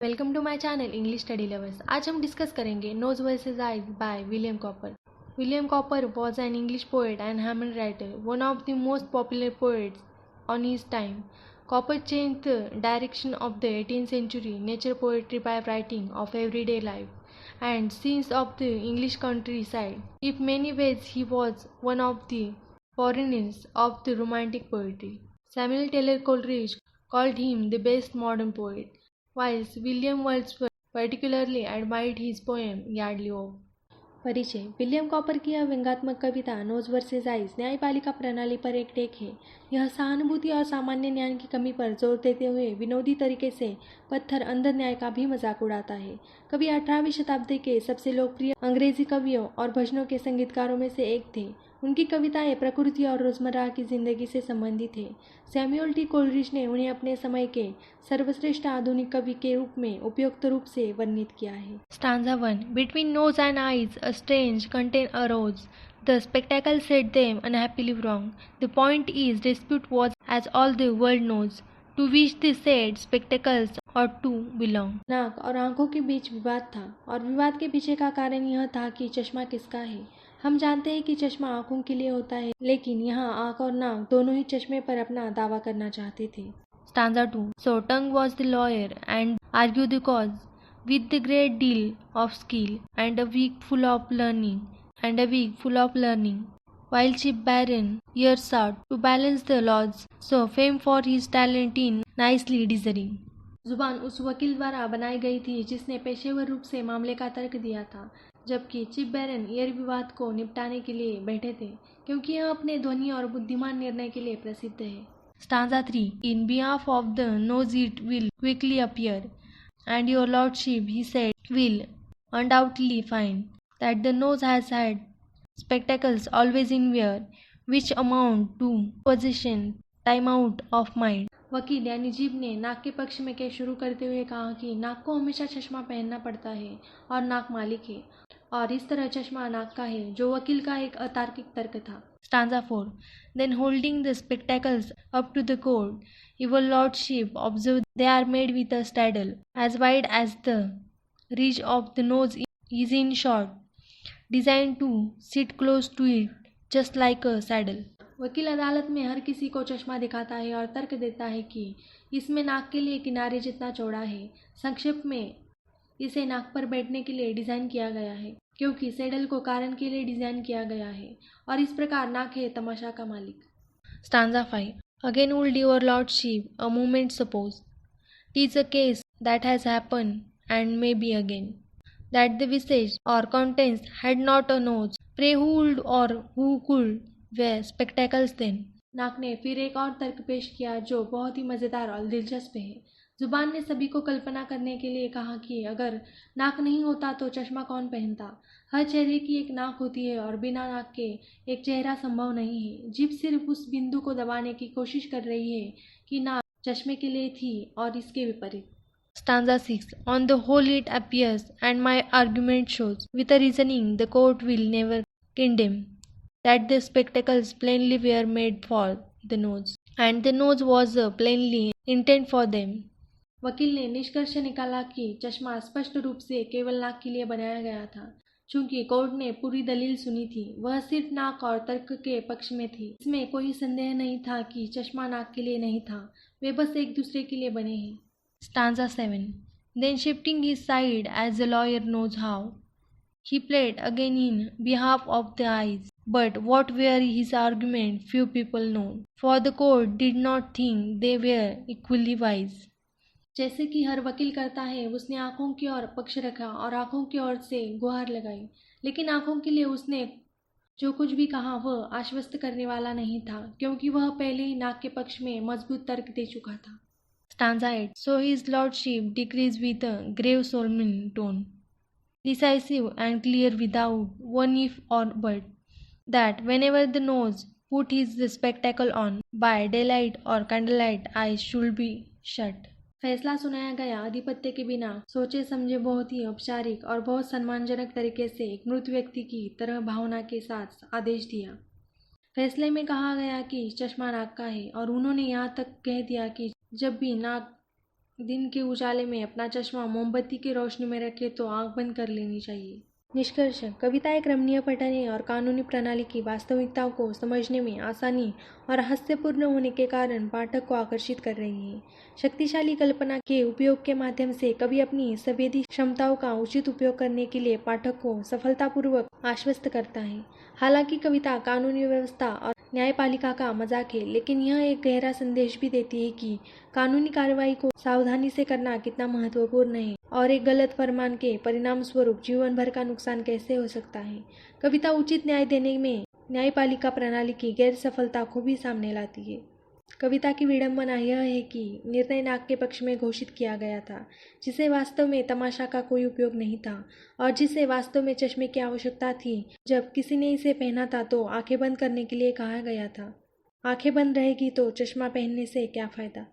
Welcome to my channel English study lovers. आज हम discuss करेंगे nose versus eyes by William Cowper. William Cowper was an English poet and Harmon writer, one of the most popular poets on his time. Copper changed the direction of the 18th century nature poetry by writing of everyday life and scenes of the English countryside. In many ways, he was one of the forerunners of the Romantic poetry. Samuel Taylor Coleridge called him the best modern poet, whilst William Wordsworth particularly admired his poem Yardley Oak. परिचय। William copper की यह व्यंग्यात्मक कविता knows versus eyes न्यायपालिका प्रणाली पर एक take है। यह सहानुभूति और सामान्य ज्ञान की कमी पर जोर देते हुए विनोदी तरीके से पत्थर अंध न्याय का भी मजाक उड़ाता है। कवि 18वीं शताब्दी के सबसे लोकप्रिय अंग्रेजी कवियों और भजनों के संगीतकारों में से एक थे। उनकी कविताएं प्रकृति और रोजमर्रा की जिंदगी से संबंधित है। सैमुअल टी कोलरिज ने उन्हें अपने समय के सर्वश्रेष्ठ आधुनिक कवि के रूप में उपयुक्त रूप से वर्णित किया है। Stanza 1. Between nose and eyes a strange content arose. The spectacle set them unhappily wrong. The point is dispute was, as all the world knows, to which the said spectacles ought to belong. नाक और आंखों के बीच विवाद था और विवाद के पीछे का कारण यह था कि चश्मा किसका है। हम जानते हैं कि चश्मा आंखों के लिए होता है, लेकिन यहाँ आंख और नाक दोनों ही चश्मे पर अपना दावा करना चाहते थे। Stanza 2. So tongue was the lawyer and argued the cause with the great deal of skill and a week full of learning, while Chip Barron ears sought to balance the laws, so fame for his talent in nicely deserving. जुबान उस वकील द्वारा बनाई गई थी जिसने पेशेवर रूप से मामले का तर्क दिया था, जबकि चिप बैरन ईयर विवाद को निपटाने के लिए बैठे थे, क्योंकि यह अपने ध्वनि और बुद्धिमान निर्णय के लिए प्रसिद्ध है। Stanza 3. In behalf of the nose it will quickly appear, and your lordship, he said, will undoubtedly find that the nose has had spectacles always in wear, which amount to possession, time out of mind. वकील यानी जीभ ने नाक के पक्ष में case शुरू करते हुए कहा कि नाक को हमेशा चश्मा पहनना पड़ता है और नाक मालिक है, और इस तरह चश्मा नाक का है, जो वकील का एक अतार्किक तर्क था। Stanza 4. Then holding the spectacles up to the court, your lordship observed they are made with a straddle as wide as the ridge of the nose is in short, designed to sit close to it, just like a saddle. वकील अदालत में हर किसी को चश्मा दिखाता है और तर्क देता है कि इसमें नाक के लिए किनारे जितना चौड़ा है। संक्षेप में इसे नाक पर बैठने के लिए डिजाइन किया गया है, क्योंकि सैडल को कारण के लिए डिजाइन किया गया है, और इस प्रकार नाक है तमाशा का मालिक। Stanza 5. Again would your lordship a moment suppose, 'tis a case that has happened and may be again, that the visage or countenance had not a nose, pray who would or who could wear spectacles then. नाक ने फिर एक और तर्क पेश किया जो बहुत ही मजेदार और दिलचस्प है। जुबान ने सभी को कल्पना करने के लिए कहा कि अगर नाक नहीं होता तो चश्मा कौन पहनता। हर चेहरे की एक नाक होती है और बिना नाक के एक चेहरा संभव नहीं है। जीभ सिर्फ उस बिंदु को दबाने की कोशिश कर रही है कि नाक चश्मे के लिए थी और इसके विपरीत। Stanza 6. On the whole it appears, and my argument shows, with a reasoning the court will never condemn, that the spectacles plainly were made for the nose, and the nose was plainly intent for them. वकील ने निष्कर्ष निकाला कि चश्मा स्पष्ट रूप से केवल नाक के लिए बनाया गया था। चूंकि कोर्ट ने पूरी दलील सुनी थी, वह सिर्फ नाक और तर्क के पक्ष में थी। इसमें कोई संदेह नहीं था कि चश्मा नाक के लिए नहीं था, वे बस एक दूसरे के लिए बने हैं। Stanza 7. Then shifting his side as the lawyer knows how, he played again in behalf of the eyes. But what were his argument few people know, for the court did not think they were equally wise. जैसे कि हर वकील करता है, उसने आंखों की ओर पक्ष रखा और आंखों की ओर से गुहार लगाई, लेकिन आंखों के लिए उसने जो कुछ भी कहा वह आश्वस्त करने वाला नहीं था, क्योंकि वह पहले ही नाक के पक्ष में मजबूत तर्क दे चुका था। Stanza 8. So his lordship decrees with a grave solemn tone, decisive and clear without one if or but, that whenever the nose put his spectacle on, by daylight or candlelight eyes should be shut. फैसला सुनाया गया आधिपत्य के बिना सोचे समझे बहुत ही औपचारिक और बहुत सम्मानजनक तरीके से एक मृत व्यक्ति की तरह भावना के साथ आदेश दिया। फैसले में कहा गया कि चश्मा नाक का है, और उन्होंने यहाँ तक कह दिया कि जब भी नाक दिन के उजाले में अपना चश्मा मोमबत्ती की रोशनी में रखे तो आंख बंद कर लेनी चाहिए। निष्कर्ष, कविता एक रमणीय पठन है और कानूनी प्रणाली की वास्तविकताओं को समझने में आसानी और हास्यपूर्ण होने के कारण पाठक को आकर्षित कर रही है। शक्तिशाली कल्पना के उपयोग के माध्यम से कवि अपनी संवेदी क्षमताओं का उचित उपयोग करने के लिए पाठक को सफलतापूर्वक आश्वस्त करता है। हालांकि कविता कानूनी व्यवस्था और न्यायपालिका का मजाक है, लेकिन यह एक गहरा संदेश भी देती है कि कानूनी कार्रवाई को सावधानी से करना कितना महत्वपूर्ण है और एक गलत फरमान के परिणाम स्वरूप जीवन भर का नुकसान कैसे हो सकता है। कविता उचित न्याय देने में न्यायपालिका प्रणाली की गैर सफलता को भी सामने लाती है। कविता की विडंबना यह है कि निर्णय नाक के पक्ष में घोषित किया गया था, जिसे वास्तव में तमाशा का कोई उपयोग नहीं था और जिसे वास्तव में चश्मे की आवश्यकता थी। जब किसी ने इसे पहना था तो आंखें बंद करने के लिए कहा गया था। आंखें बंद रहेगी तो चश्मा पहनने से क्या फायदा।